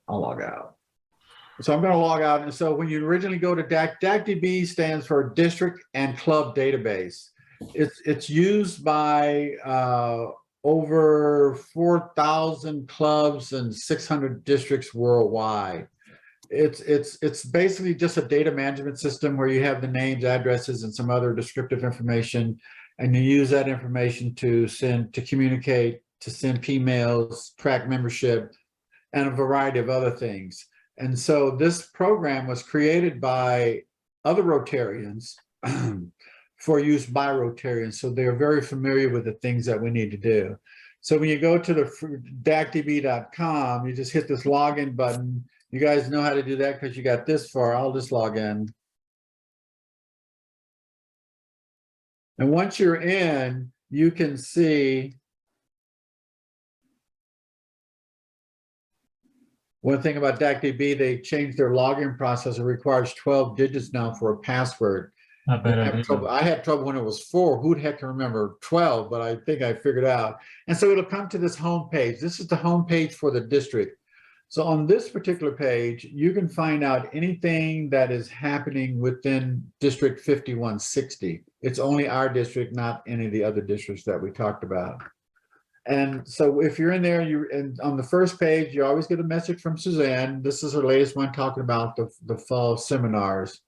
I'll log out. So I'm going to log out. And so when you originally go to DACdb stands for District and Club Database. It's used by over 4,000 clubs and 600 districts worldwide. It's basically just a data management system where you have the names, addresses, and some other descriptive information, and you use that information to communicate, to send emails, track membership, and a variety of other things. And so this program was created by other Rotarians for use by Rotarians. So they're very familiar with the things that we need to do. So when you go to the DACdb.com, you just hit this login button. You guys know how to do that because you got this far. I'll just log in. And once you're in, you can see one thing about DACdb, they changed their login process. It requires 12 digits now for a password. I had trouble when it was 4. Who the heck can remember 12? But I think I figured out. And so it'll come to this home page. This is the home page for the district. So on this particular page, you can find out anything that is happening within District 5160. It's only our district, not any of the other districts that we talked about. And so if you're in there, and on the first page, you always get a message from Suzanne. This is her latest one talking about the fall seminars.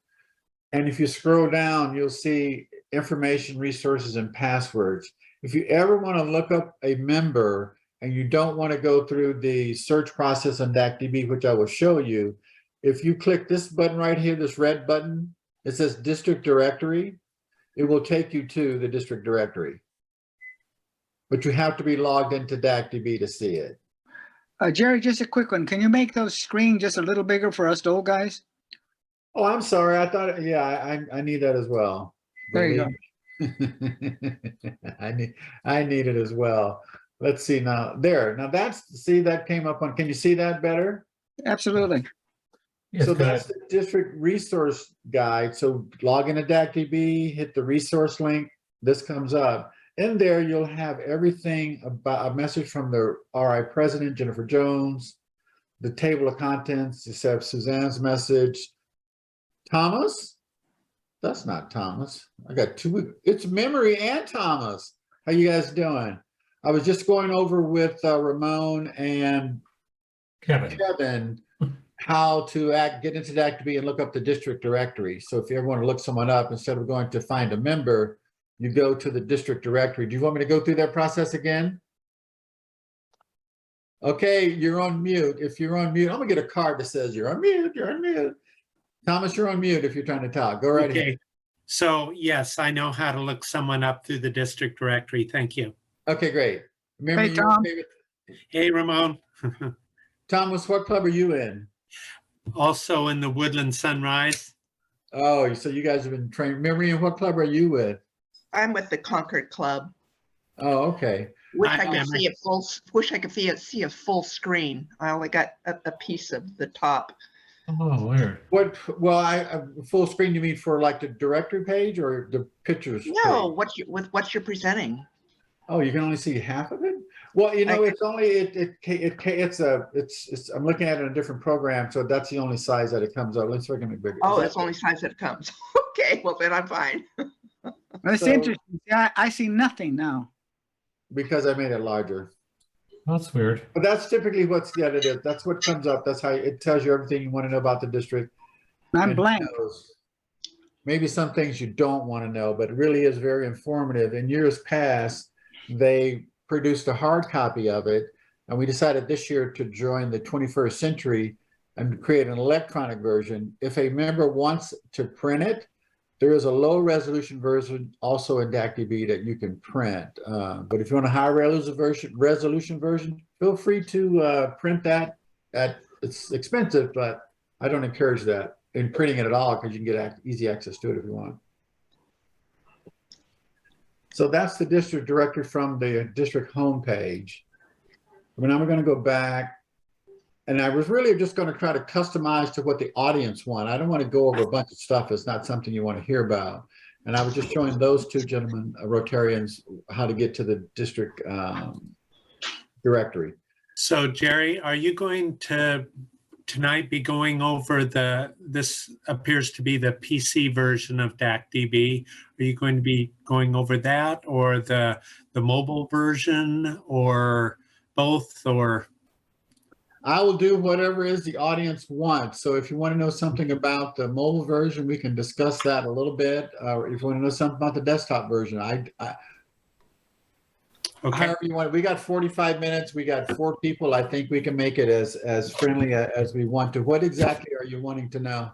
And if you scroll down, you'll see information, resources, and passwords. If you ever want to look up a member and you don't want to go through the search process on DACdb, which I will show you, if you click this button right here, this red button, it says District Directory, it will take you to the district directory. But you have to be logged into DACdb to see it. Jerry, just a quick one. Can you make those screen just a little bigger for us old guys? Oh, I'm sorry. I thought, yeah, I need that as well. There you go. I need it as well. Let's see now. There. Now see, that came up on. Can you see that better? Absolutely. Yes, So that's the district resource guide. So log into DACdb, hit the resource link. This comes up. In there, you'll have everything about a message from the RI president, Jennifer Jones, the table of contents. You have Suzanne's message. Thomas? That's not Thomas. I got two. It's Memory and Thomas. How you guys doing? I was just going over with Ramon and Kevin how to get into DACdb and look up the district directory. So if you ever want to look someone up, instead of going to find a member, you go to the district directory. Do you want me to go through that process again? Okay, you're on mute. If you're on mute, I'm gonna get a card that says you're on mute, you're on mute. Thomas, you're on mute if you're trying to talk. Go right ahead. So yes, I know how to look someone up through the district directory. Thank you. Okay, great. Remember, Hey, Tom. Hey, Ramon. Thomas, what club are you in? Also in the Woodland Sunrise. Oh, so you guys have been trained. Memory, and what club are you with? I'm with the Concord Club. Oh, okay. Wish Hi, I could Memory. see it full. Wish I could see a full screen. I only got a piece of the top. Oh, weird. What? Well, full screen. You mean for like the directory page or the pictures? No, page? what you're presenting. Oh, you can only see half of it. Well, you know, it's only it's. I'm looking at it in a different program, so that's the only size that it comes out. Let's make it bigger. Oh, it's the only size that it comes. Okay, well then I'm fine. That's So- interesting. Yeah, I see nothing now. Because I made it larger. That's weird. But that's typically what's the editor. That's what comes up. That's how it tells you everything you want to know about the district. I'm And blank. maybe some things you don't want to know, but it really is very informative. In years past, they produced a hard copy of it, and we decided this year to join the 21st century and create an electronic version. If a member wants to print it, there is a low resolution version also in DACdb that you can print. But if you want a high resolution version, feel free to print that. It's expensive, but I don't encourage that in printing it at all because you can get easy access to it if you want. So that's the district directory from the district homepage. I mean, I'm going to go back. And I was really just going to try to customize to what the audience want. I don't want to go over a bunch of stuff. It's not something you want to hear about. And I was just showing those two gentlemen, Rotarians, how to get to the district directory. So Jerry, are you going to tonight be going over this appears to be the PC version of DACdb. Are you going to be going over that or the mobile version or both or? I will do whatever is the audience wants. So if you want to know something about the mobile version, we can discuss that a little bit. If you want to know something about the desktop version, Okay. however you want. We got 45 minutes. We got 4 people. I think we can make it as friendly as we want to. What exactly are you wanting to know?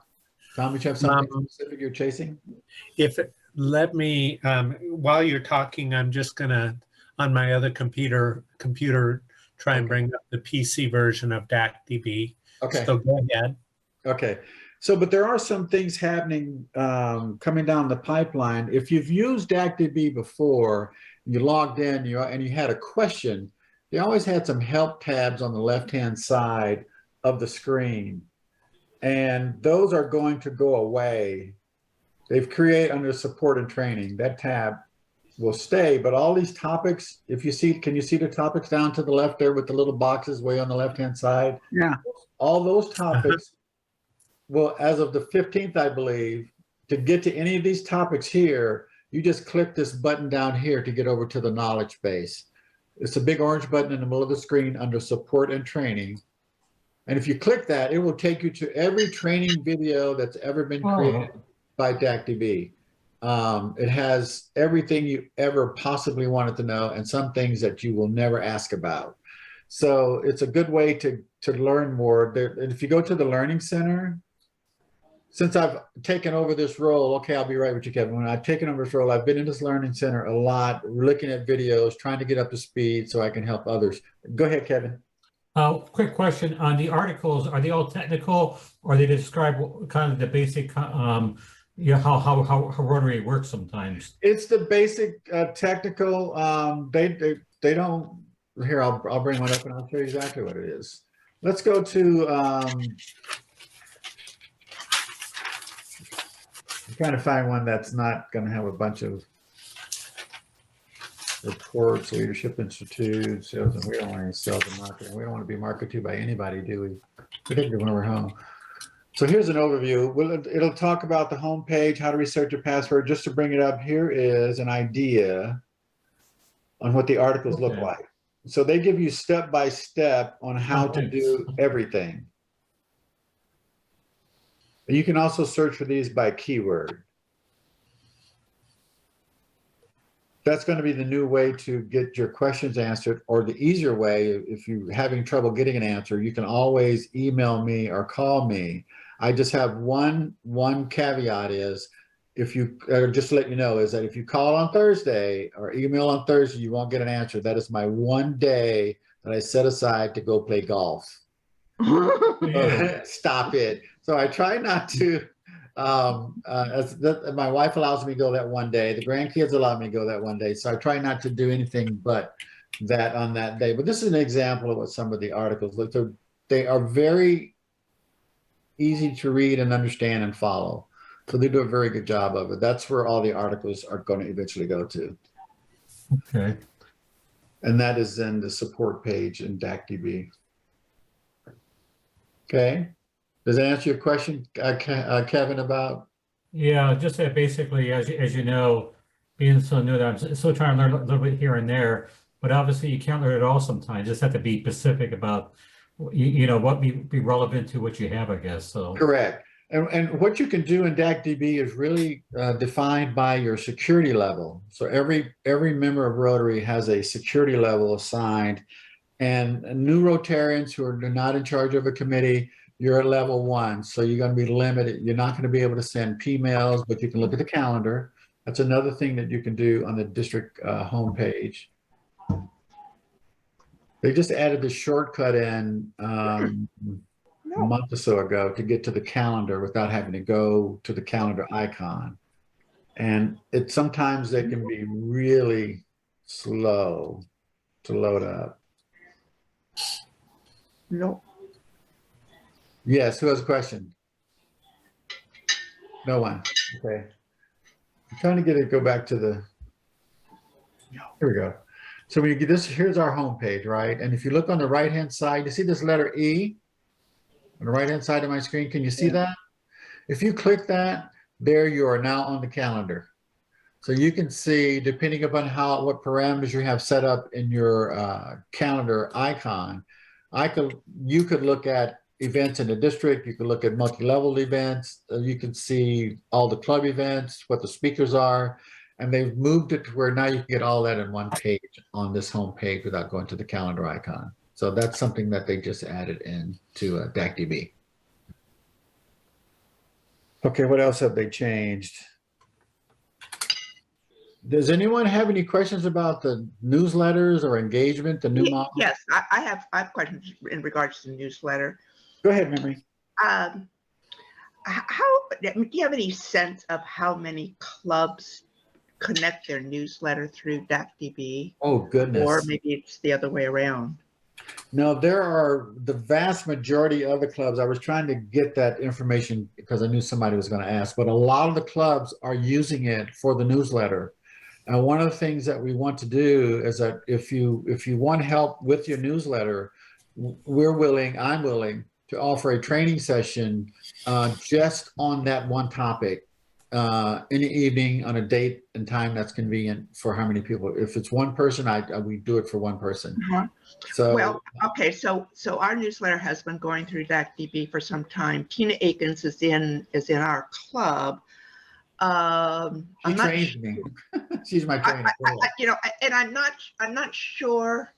Tom, you have something specific you're chasing? Let me, while you're talking, I'm just gonna, on my other computer, try and bring up the PC version of DACdb. Okay. So go ahead. Okay. So, but there are some things happening coming down the pipeline. If you've used DACdb before, you logged in and you had a question, they always had some help tabs on the left-hand side of the screen. And those are going to go away. They've created under support and training, that tab will stay, but all these topics, if you see, can you see the topics down to the left there with the little boxes way on the left-hand side? Yeah. All those topics will, as of the 15th, I believe, to get to any of these topics here, you just click this button down here to get over to the knowledge base. It's a big orange button in the middle of the screen under support and training. And if you click that, it will take you to every training video that's ever been created by DACdb. It has everything you ever possibly wanted to know and some things that you will never ask about. So it's a good way to learn more. And if you go to the Learning Center, since I've taken over this role, okay, I'll be right with you, Kevin. When I've taken over this role, I've been in this Learning Center a lot, looking at videos, trying to get up to speed so I can help others. Go ahead, Kevin. Quick question on the articles. Are they all technical or they describe kind of the basic, how Rotary works sometimes? It's the basic technical. They don't. Here, I'll bring one up and I'll show you exactly what it is. Let's go to. I'm trying to find one that's not going to have a bunch of reports, Leadership Institute, sales, and we don't want any sales and marketing. We don't want to be marketed to by anybody, do we? Particularly when we're home. So here's an overview. It'll talk about the home page, how to research your password. Just to bring it up, here is an idea on what the articles look like. So they give you step by step on how to do everything. You can also search for these by keyword. That's going to be the new way to get your questions answered, or the easier way, if you're having trouble getting an answer, you can always email me or call me. I just have one caveat is, if you, just to let you know, is that if you call on Thursday or email on Thursday, you won't get an answer. That is my one day that I set aside to go play golf. Stop it. So I try not to, my wife allows me to go that one day. The grandkids allow me to go that one day. So I try not to do anything but that on that day. But this is an example of what some of the articles look. They are very easy to read and understand and follow. So they do a very good job of it. That's where all the articles are going to eventually go to. Okay. And that is in the support page in DACdb. Okay. Does that answer your question, Kevin, about? Yeah, just that basically, as you know, being so new, that I'm still trying to learn a little bit here and there, but obviously you can't learn it all sometimes. You just have to be specific about, you know, what be relevant to what you have, I guess. So Correct. And what you can do in DACdb is really defined by your security level. So every member of Rotary has a security level assigned, and new Rotarians who are not in charge of a committee, you're at level 1. So you're going to be limited. You're not going to be able to send P-mails, but you can look at the calendar. That's another thing that you can do on the district homepage. They just added the shortcut in a month or so ago to get to the calendar without having to go to the calendar icon. And sometimes they can be really slow to load up. No. Yes, who has a question? No one. Okay. I'm trying to get it, go back to the, here we go. So when you get this, here's our home page, right? And if you look on the right-hand side, you see this letter E? On the right-hand side of my screen, can you see that? If you click that, there you are now on the calendar. So you can see, depending upon what parameters you have set up in your calendar icon, you could look at events in the district, you could look at multi-level events, you can see all the club events, what the speakers are, and they've moved it to where now you can get all that in one page on this home page without going to the calendar icon. So that's something that they just added in to DACdb. Okay, what else have they changed? Does anyone have any questions about the newsletters or engagement, the new model? Yes, I have questions in regards to the newsletter. Go ahead, Memory. Do you have any sense of how many clubs connect their newsletter through DACdb? Oh, goodness. Or maybe it's the other way around. No, there are the vast majority of the clubs. I was trying to get that information because I knew somebody was going to ask, but a lot of the clubs are using it for the newsletter. And one of the things that we want to do is that if you want help with your newsletter, I'm willing to offer a training session just on that one topic in the evening on a date and time that's convenient for how many people. If it's one person, we do it for one person. So well, okay, so our newsletter has been going through DACdb for some time. Tina Akins is in our club. She trains me. She's my trainer. And I'm not sure.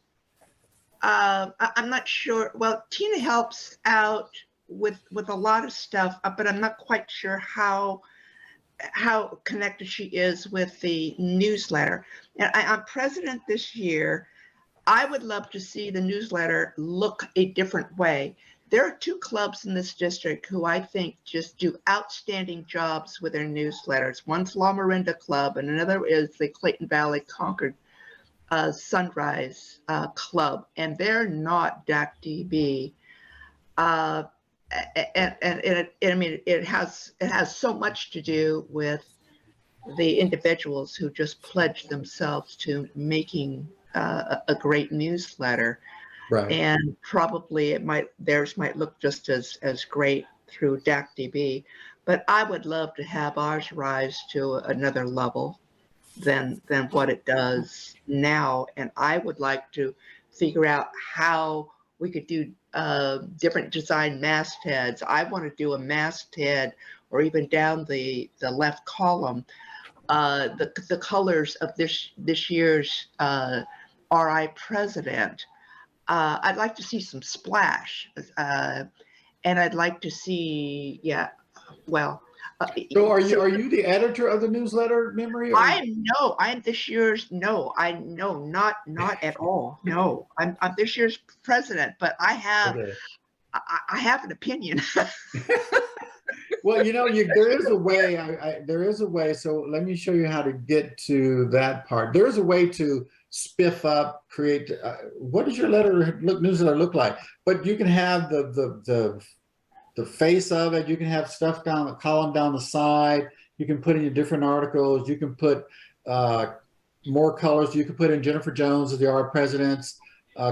I'm not sure. Well, Tina helps out with a lot of stuff, but I'm not quite sure how connected she is with the newsletter. And I'm president this year. I would love to see the newsletter look a different way. There are two clubs in this district who I think just do outstanding jobs with their newsletters. One's La Miranda Club, and another is the Clayton Valley Concord Sunrise Club, and they're not DACdb. And I mean, it has so much to do with the individuals who just pledge themselves to making a great newsletter. Right. And probably theirs might look just as great through DACdb, but I would love to have ours rise to another level than what it does now. And I would like to figure out how we could do different design mastheads. I want to do a masthead, or even down the left column, the colors of this year's RI president. I'd like to see some splash, and I'd like to see, well. So are you the editor of the newsletter, Memory? I'm this year's, not at all. No, I'm this year's president, but I have an opinion. Well, there is a way. There is a way. So let me show you how to get to that part. There is a way to spiff up, create. What does your newsletter look like? But you can have the face of it. You can have stuff down the column down the side. You can put in your different articles. You can put more colors. You can put in Jennifer Jones as our president's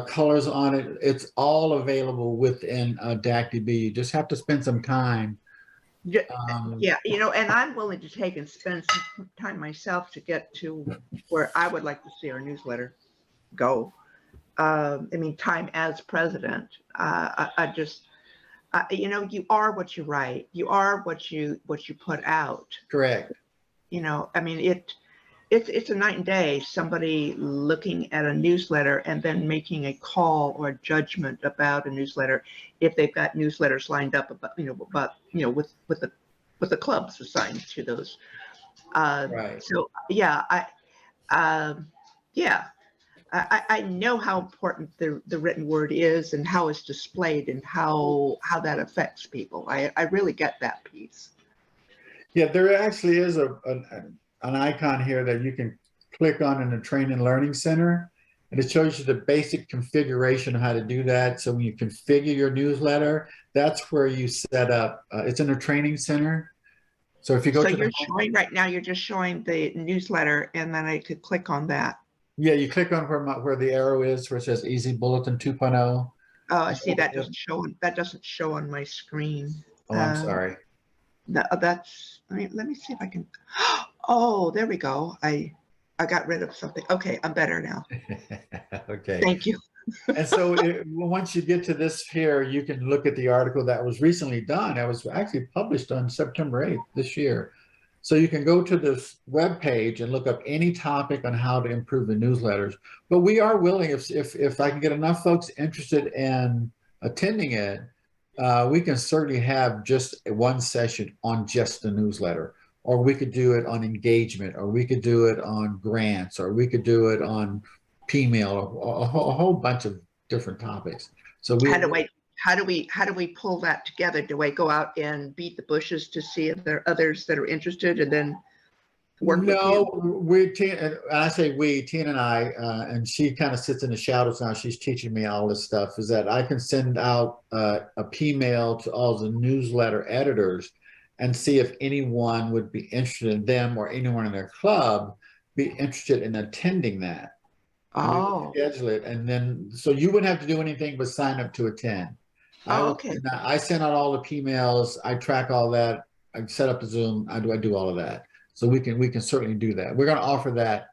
colors on it. It's all available within DACdb. You just have to spend some time. And I'm willing to take and spend some time myself to get to where I would like to see our newsletter go. I mean, time as president. I just, you are what you write. You are what you put out. Correct. I mean, it's a night and day. Somebody looking at a newsletter and then making a call or a judgment about a newsletter, if they've got newsletters lined up with the clubs assigned to those. Right. So I know how important the written word is and how it's displayed and how that affects people. I really get that piece. Yeah, there actually is an icon here that you can click on in the Train and Learning Center, and it shows you the basic configuration of how to do that. So when you configure your newsletter, that's where you set up. It's in a training center. So if you go you're showing right now, you're just showing the newsletter, and then I could click on that. Yeah, you click on where the arrow is, where it says Easy Bulletin 2.0. Oh, I see. That doesn't show on my screen. Oh, I'm sorry. That's. Let me see if I can. Oh, there we go. I got rid of something. Okay, I'm better now. Okay. Thank you. And so once you get to this here, you can look at the article that was recently done. That was actually published on September 8th this year. So you can go to this web page and look up any topic on how to improve the newsletters. But we are willing, if I can get enough folks interested in attending it, we can certainly have just one session on just the newsletter, or we could do it on engagement, or we could do it on grants, or we could do it on P-mail, or a whole bunch of different topics. So How do we pull that together? Do I go out and beat the bushes to see if there are others that are interested, and then work with you? I say we, Tina and I, and she kind of sits in the shadows now. She's teaching me all this stuff. Is that I can send out a P-mail to all the newsletter editors and see if anyone would be interested in them, or anyone in their club be interested in attending that. Oh, Schedule it, and then so you wouldn't have to do anything but sign up to attend. okay. I send out all the P-mails. I track all that. I set up the Zoom. I do all of that. So we can certainly do that. We're going to offer that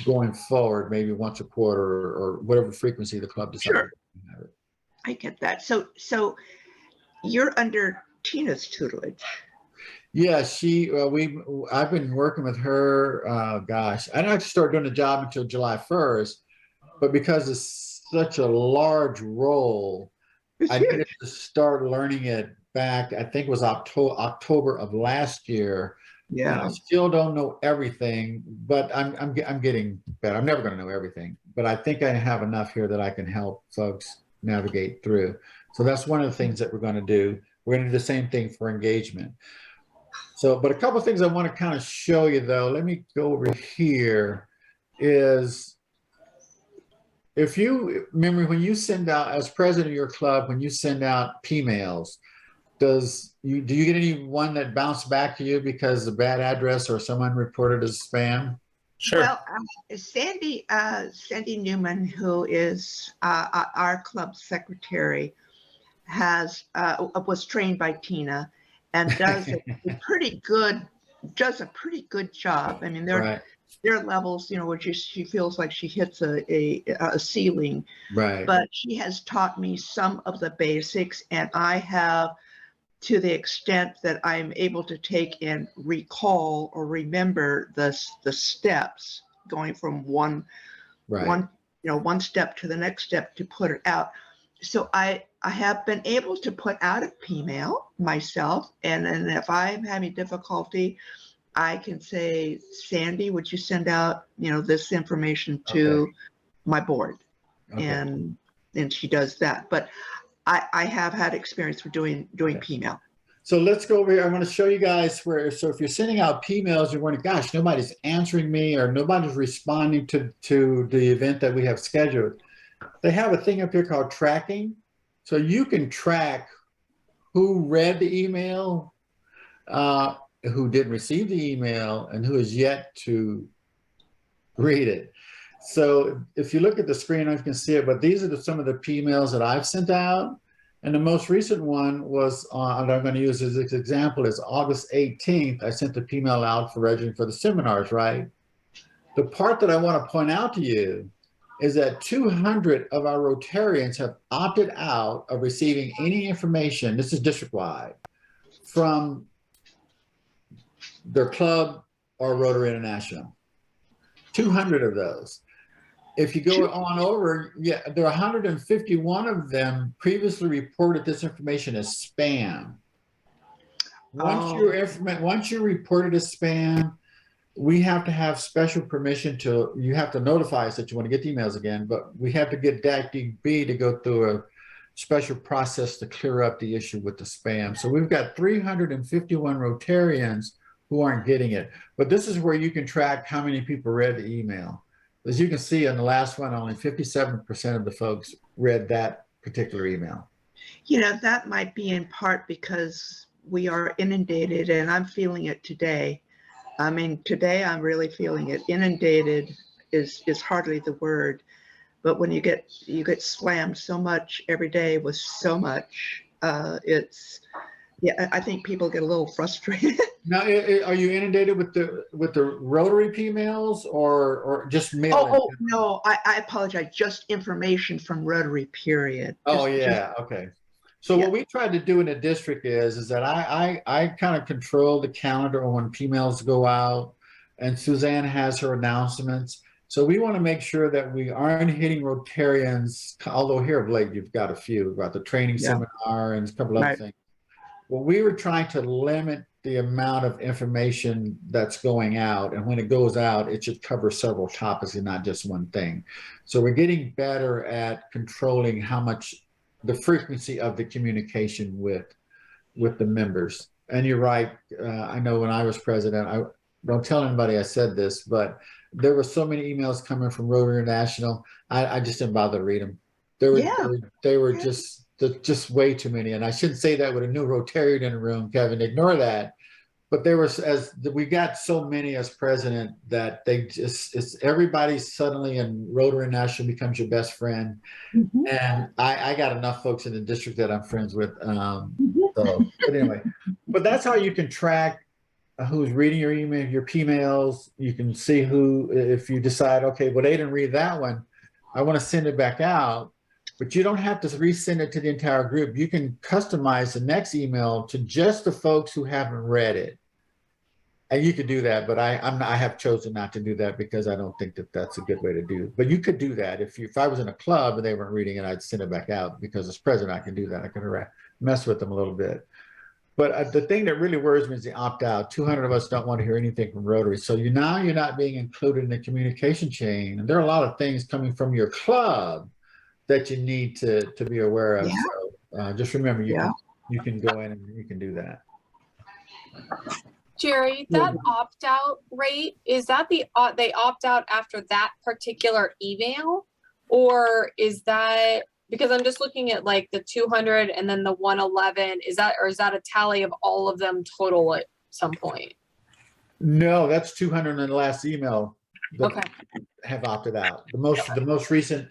going forward, maybe once a quarter, or whatever frequency the club decides. Sure. I get that. So you're under Tina's tutelage. Yeah, I've been working with her. Gosh, I didn't have to start doing the job until July 1st, but because it's such a large role, I needed to start learning it back. I think it was October of last year. Yeah. I still don't know everything, but I'm getting better. I'm never going to know everything, but I think I have enough here that I can help folks navigate through. So that's one of the things that we're going to do. We're going to do the same thing for engagement. So, but a couple of things I want to kind of show you, though. Let me go over here. Is if you remember when you send out, as president of your club, when you send out P-mails, do you get any one that bounced back to you because of bad address or someone reported as spam? Sure. Well, Sandy Newman, who is our club secretary, was trained by Tina and does a pretty good job. I mean, there are levels, where she feels like she hits a ceiling. Right. But she has taught me some of the basics, and I have, to the extent that I'm able to take and recall or remember the steps, going from one step to the next step to put it out. So I have been able to put out a P-mail myself, and if I'm having difficulty, I can say, Sandy, would you send out this information to my board? Okay. And she does that. But I have had experience with doing P-mail. So let's go over here. I want to show you guys so if you're sending out P-mails, you're wondering, gosh, nobody's answering me, or nobody's responding to the event that we have scheduled. They have a thing up here called tracking. So you can track who read the email, who didn't receive the email, and who is yet to read it. So if you look at the screen, I can see it, but these are some of the P-mails that I've sent out. And the most recent one was, and I'm going to use as an example, is August 18th. I sent the P-mail out for registering for the seminars, right? The part that I want to point out to you is that 200 of our Rotarians have opted out of receiving any information, this is district-wide, from their club or Rotary International. 200 of those. If you go on over, there are 151 of them previously reported this information as spam. Once you're reported as spam, we have to have special permission you have to notify us that you want to get the emails again, but we have to get DACdb to go through a special process to clear up the issue with the spam. So we've got 351 Rotarians who aren't getting it. But this is where you can track how many people read the email. As you can see on the last one, only 57% of the folks read that particular email. That might be in part because we are inundated, and I'm feeling it today. I mean, today I'm really feeling it. Inundated is hardly the word, But when you get slammed so much every day with so much, I think people get a little frustrated. Now, are you inundated with the Rotary emails or just mail? Oh, no, I apologize. Just information from Rotary, period. Oh, Just- yeah, okay. So Yeah. what we tried to do in the district is that I kind of control the calendar on when emails go out, and Suzanne has her announcements. So we want to make sure that we aren't hitting Rotarians, although here of late you've got a few about the training Yeah. seminar and a couple other Right. things. Well, we were trying to limit the amount of information that's going out, and when it goes out, it should cover several topics and not just one thing. So we're getting better at controlling how much the frequency of the communication with the members. And you're right. I know when I was president, I don't tell anybody I said this, but there were so many emails coming from Rotary International. I just didn't bother to read them. They were just way too many. And I shouldn't say that with a new Rotarian in the room, Kevin, ignore that. But there was, we got so many as president that everybody suddenly in Rotary International becomes your best friend. Mhm. And I got enough folks in the district that I'm friends with. But anyway, but that's how you can track who's reading your email, your P-mails. You can see who, if you decide, okay, well, they didn't read that one, I want to send it back out. But you don't have to resend it to the entire group. You can customize the next email to just the folks who haven't read it. And you could do that, but I have chosen not to do that because I don't think that that's a good way to do. But you could do that if I was in a club and they weren't reading it, I'd send it back out because as president I can do that. I can mess with them a little bit. But the thing that really worries me is the opt-out. 200 of us don't want to hear anything from Rotary. So you're not being included in the communication chain. And there are a lot of things coming from your club that you need to be aware of. Yeah. So just remember, you can go in and you can do that. Jerry, that opt-out rate, is that they opt out after that particular email? Or is that, because I'm just looking at like the 200 and then the 111, is that a tally of all of them total at some point? No, that's 200 in the last email that Okay. have opted out. The most recent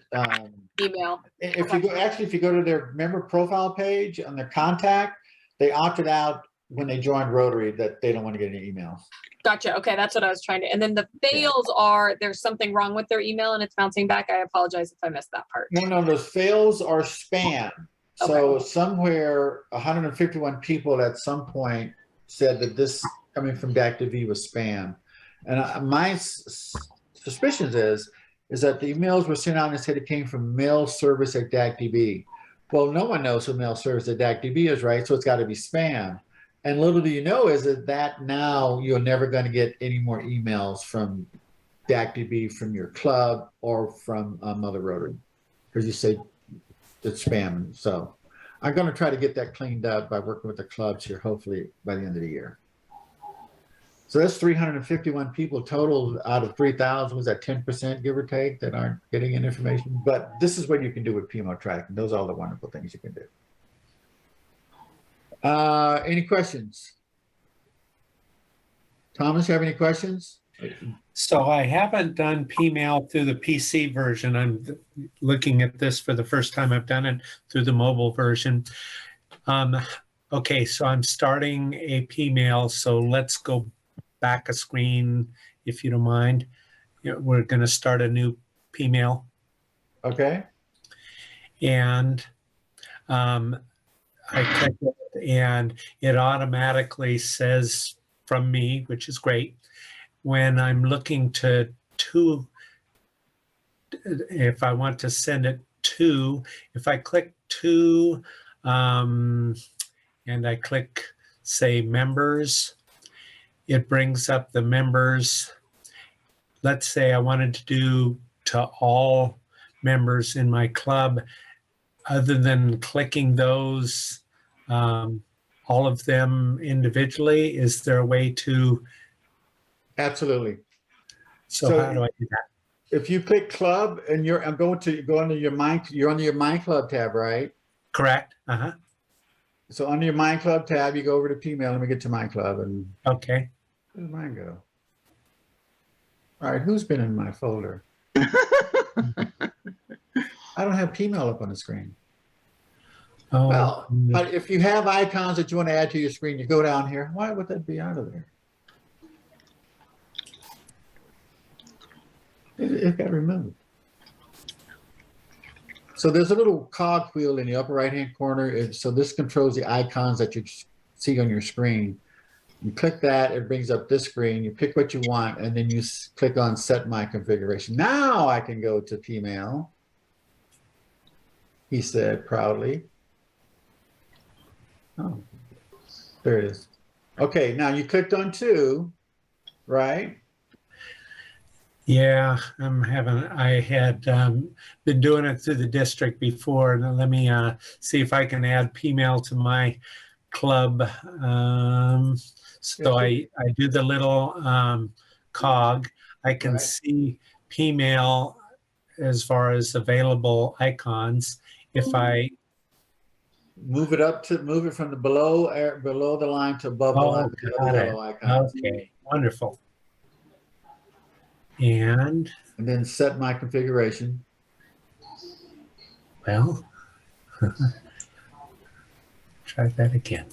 Email. if you go to their member profile page on their contact, they opted out when they joined Rotary that they don't want to get any emails. Gotcha. Okay, that's what I was trying to. And then the fails are there's something wrong with their email and it's bouncing back. I apologize if I missed that part. No, those fails are spam. So somewhere 151 people at some point said that this coming from DACdb was spam. And my suspicions is that the emails were sent out and said it came from mail service at DACdb. Well, no one knows who mail service at DACdb is, right? So it's got to be spam. And little do you know is that now you're never going to get any more emails from DACdb from your club or from Mother Rotary because you say it's spam. So I'm going to try to get that cleaned up by working with the clubs here, hopefully by the end of the year. So that's 351 people total out of 3,000. Was that 10%, give or take, that aren't getting in information? But this is what you can do with PMO tracking. Those are all the wonderful things you can do. Any questions? Thomas, you have any questions? So I haven't done Pmail through the PC version. I'm looking at this for the first time. I've done it through the mobile version. Okay, so I'm starting a Pmail. So let's go back a screen, if you don't mind. We're going to start a new Pmail. Okay. And I click it and it automatically says from me, which is great. When I'm looking if I want to send it to, if I click to, and I click, say, members, it brings up the members. Let's say I wanted to do to all members in my club. Other than clicking those, all of them individually, is there a way to? Absolutely. So how do I do that? If you click club and you're on your My Club tab, right? Correct. Uh-huh. So under your My Club tab, you go over to Pmail. Let me get to My Club and Okay. where did mine go? All right, who's been in my folder? I don't have Pmail up on the screen. Oh, Well, but if you have icons that you want to add to your screen, you go down here. Why would that be out of there? It got removed. So there's a little cog wheel in the upper right-hand corner. So this controls the icons that you see on your screen. You click that, it brings up this screen. You pick what you want, and then you click on Set My Configuration. Now I can go to Pmail, he said proudly. Oh, there it is. Okay, now you clicked on 2, right? yeah, I had been doing it through the district before. Now let me see if I can add Pmail to my club. So I do the little cog. I can Right. see Pmail as far as available icons. If I Move it from the below the line to above the line. To the got other it. yellow icons. Okay, wonderful. And And then Set My Configuration. well, try that again.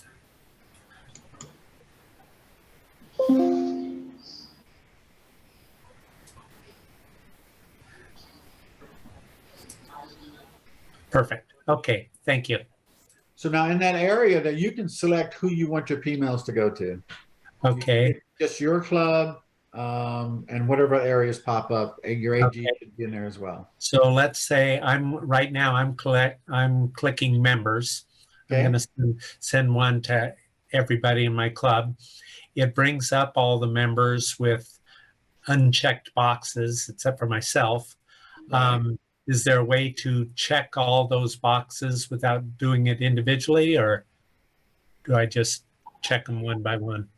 Perfect. Okay, thank you. So now in that area that you can select who you want your Pmails to go to. Okay, Just your club, and whatever areas pop up, and your AG Okay. should be in there as well. so let's say I'm clicking members. Okay. I'm going to send one to everybody in my club. It brings up all the members with unchecked boxes, except for myself. Is there a way to check all those boxes without doing it individually, or do I just check them one by one?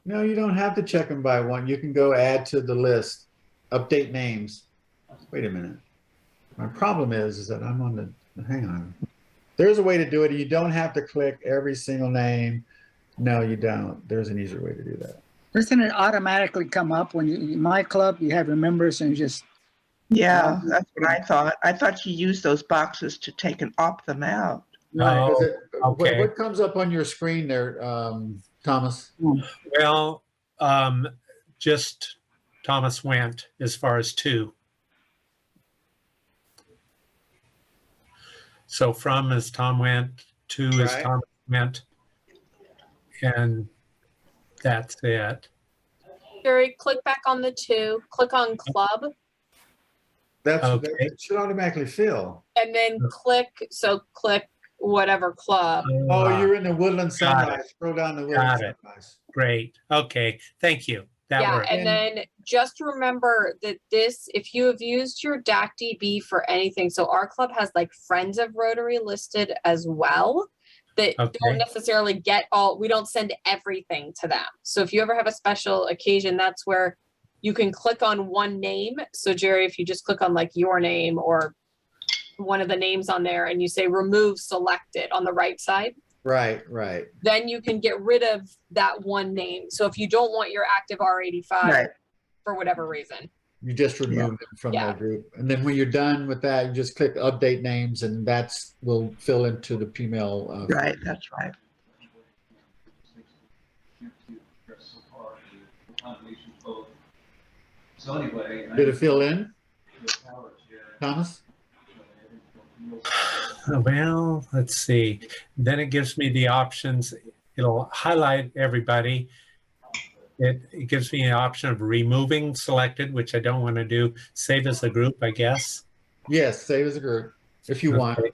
No, you don't have to check them by one. You can go add to the list, update names. Wait a minute. My problem is that I'm on the, hang on. There's a way to do it. You don't have to click every single name. No, you don't. There's an easier way to do that. Doesn't it automatically come up when in my club, you have your members and you just, Yeah, that's what I thought. I thought you used those boxes to take and opt them out. Right. Oh, okay. What comes up on your screen there, Thomas? Well, just Thomas went as far as 2. So from is Tom went, 2 is Right. Thomas went, and that's it. Jerry, click back on the 2, click on club, Okay. It should automatically fill. and then click whatever club. Oh, you're in the Woodland Got Sunrise. Scroll down the Woodland Got it. Sunrise. Great. Okay. Thank you. That Yeah, worked. and then just remember that if you have used your DACdb for anything, so our club has like Friends of Rotary listed as well, that Okay. don't necessarily we don't send everything to them. So if you ever have a special occasion, that's where you can click on one name. So Jerry, if you just click on like your name or one of the names on there and you say remove selected on the right side, Right. then you can get rid of that one name. So if you don't want your active R85 Right. for whatever reason. You just remove them from Yeah. that group. And then when you're done with that, you just click update names, and will fill into the Pmail. Right, that's right. Did it fill in, Thomas? Well, let's see. Then it gives me the options. It'll highlight everybody. It gives me an option of removing selected, which I don't want to do. Save as a group, I guess. Yes, save as a group if you want. Okay.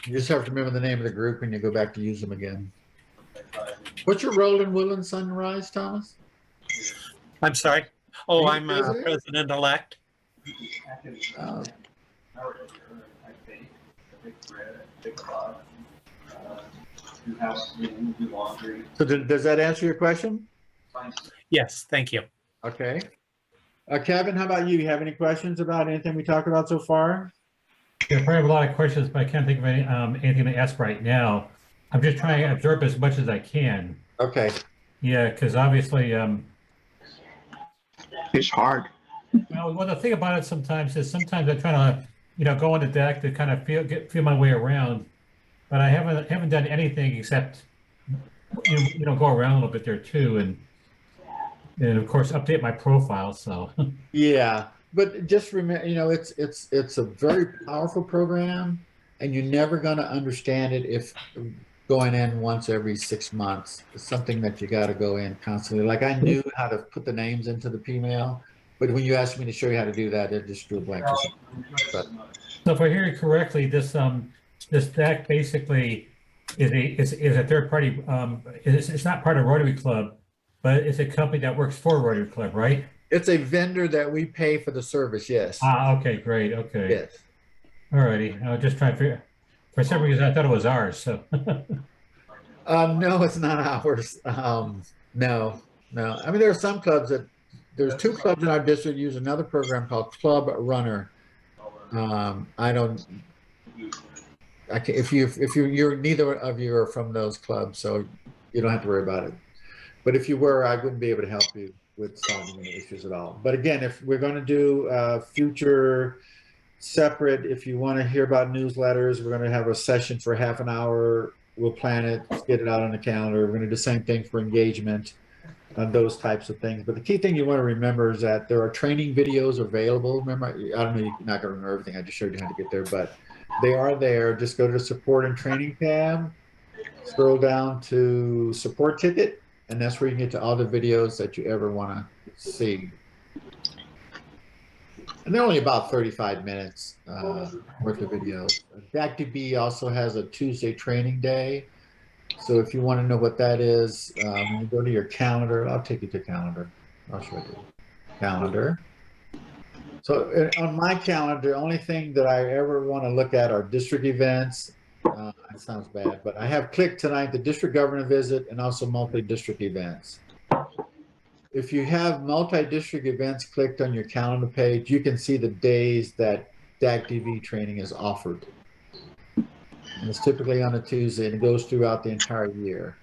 You just have to remember the name of the group when you go back to use them again. What's your role in Woodland Sunrise, Thomas? I'm sorry. Oh, Are you I'm president? president-elect. Uh, So does that answer your question? Yes, thank you. Okay. Kevin, how about you? You have any questions about anything we talked about so far? Yeah, I probably have a lot of questions, but I can't think of anything to ask right now. I'm just trying to absorb as much as I can. Okay. Yeah, because obviously, It's hard. Well, the thing about it sometimes is sometimes I try to, go on the deck to kind of feel my way around, but I haven't done anything except, go around a little bit there too, and of course update my profile. So Yeah, but just remember, it's a very powerful program, and you're never going to understand it if going in once every 6 months. It's something that you got to go in constantly. Like I knew how to put the names into the Pmail, but when you asked me to show you how to do that, it just drew a blank. But So if I hear you correctly, this DAC basically is a third party. It's not part of Rotary Club, but it's a company that works for Rotary Club, right? it's a vendor that we pay for the service. Yes. Okay, great. Okay. Yes. All righty. I was just trying to figure. For some reason, I thought it was ours. So. No, it's not ours. No. I mean, there are some clubs there's 2 clubs in our district use another program called Club Runner. If you're neither of you are from those clubs, so you don't have to worry about it. But if you were, I wouldn't be able to help you with solving any issues at all. But again, if we're going to do future separate, if you want to hear about newsletters, we're going to have a session for half an hour. We'll plan it, get it out on the calendar. We're going to do the same thing for engagement, those types of things. But the key thing you want to remember is that there are training videos available. Remember, I don't know, you're not going to remember everything. I just showed you how to get there, but they are there. Just go to the support and training tab, scroll down to support ticket, and that's where you can get to all the videos that you ever want to see. And they're only about 35 minutes worth of videos. DACdb also has a Tuesday training day. So if you want to know what that is, when you go to your calendar, I'll take you to calendar. I'll show you calendar. So on my calendar, the only thing that I ever want to look at are district events. It sounds bad, but I have clicked tonight the district governor visit and also multi-district events. If you have multi-district events clicked on your calendar page, you can see the days that DACdb training is offered. And it's typically on a Tuesday, and it goes throughout the entire year.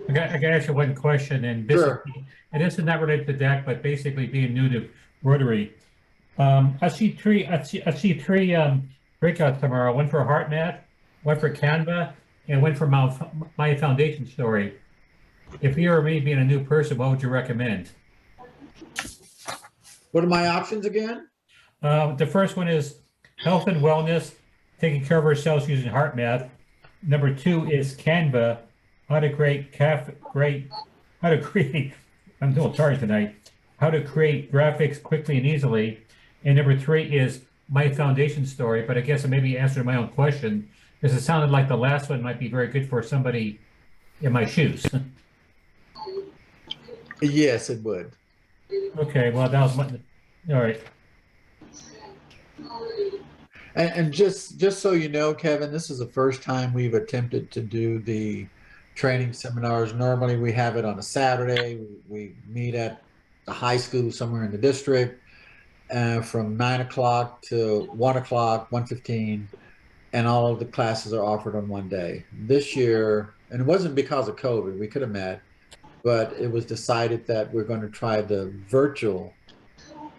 I got actually one question, and Sure. this is not related to DAC, but basically being new to Rotary. I see three breakouts tomorrow. One for HeartMath, one for Canva, and one for My Foundation Story. If you or me being a new person, what would you recommend? What are my options again? The first one is health and wellness, taking care of ourselves using HeartMath. Number 2 is Canva, how to create, I'm a little tired tonight, how to create graphics quickly and easily. And number 3 is My Foundation Story, but I guess I may be answering my own question, because it sounded like the last one might be very good for somebody in my shoes. Yes, it would. Okay, well, that was my, all right. And just so you know, Kevin, this is the first time we've attempted to do the training seminars. Normally we have it on a Saturday. We meet at the high school somewhere in the district from 9 o'clock to 1 o'clock, 1:15, and all of the classes are offered on one day. This year, and it wasn't because of COVID, we could have met, but it was decided that we're going to try the virtual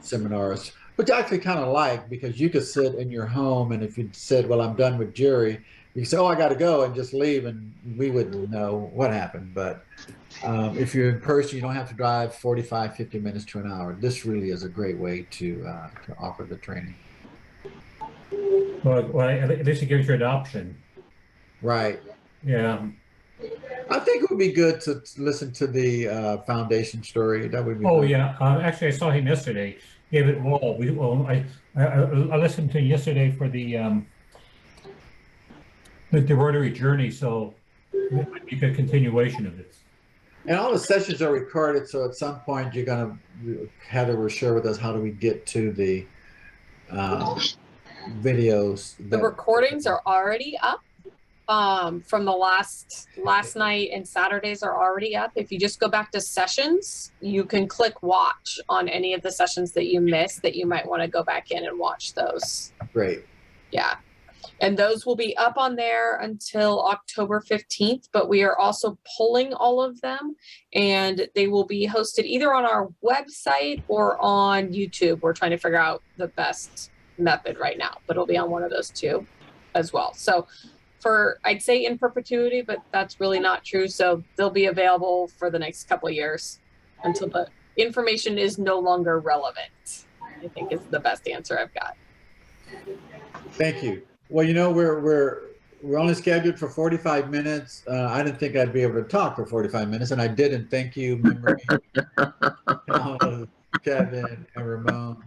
seminars, which I actually kind of like, because you could sit in your home, and if you said, well, I'm done with Jerry, you say, oh, I got to go, and just leave, and we wouldn't know what happened. But if you're in person, you don't have to drive 45, 50 minutes to an hour. This really is a great way to offer the training. Well, at least it gives you an option. Right. Yeah. I think it would be good to listen to the foundation story. That would be Oh, good. yeah. Actually, I saw him yesterday. David Wall. I listened to him yesterday for the Rotary journey, so it might be a good continuation of this. And all the sessions are recorded, so at some point you're going to, Heather will share with us how do we get to the videos. The recordings are already up. From the last night, and Saturdays are already up. If you just go back to sessions, you can click watch on any of the sessions that you missed that you might want to go back in and watch those. Great. Yeah. And those will be up on there until October 15th, but we are also pulling all of them and they will be hosted either on our website or on YouTube. We're trying to figure out the best method right now, but it'll be on one of those two as well. So I'd say in perpetuity, but that's really not true. So they'll be available for the next couple of years until the information is no longer relevant, I think is the best answer I've got. Thank you. Well, you know, we're only scheduled for 45 minutes. I didn't think I'd be able to talk for 45 minutes, and I didn't. Thank you, Memory, Kevin, and Ramon.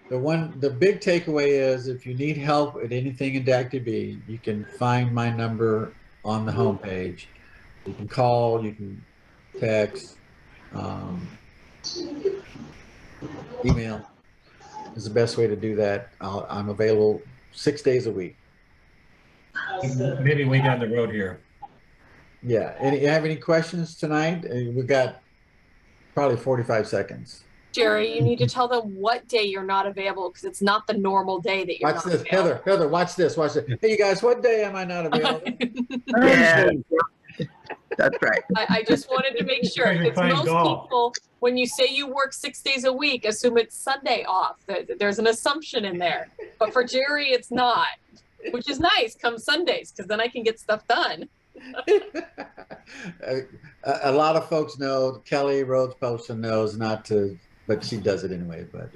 The big takeaway is if you need help at anything in DACdb, you can find my number on the homepage. You can call, you can text, email is the best way to do that. I'm available 6 days a week. Maybe way down the road here. Yeah. You have any questions tonight? We've got probably 45 seconds. Jerry, you need to tell them what day you're not available because it's not the normal day that you're Watch not this, available. Heather, watch this. Hey, you guys, what day am I not available? Yeah, that's right. I just wanted to make sure You're because playing most golf. people, when you say you work 6 days a week, assume it's Sunday off. There's an assumption in there. But for Jerry, it's not, which is nice come Sundays because then I can get stuff done. A lot of folks know, Kelly Rhodes Poston knows not to, but she does it anyway. But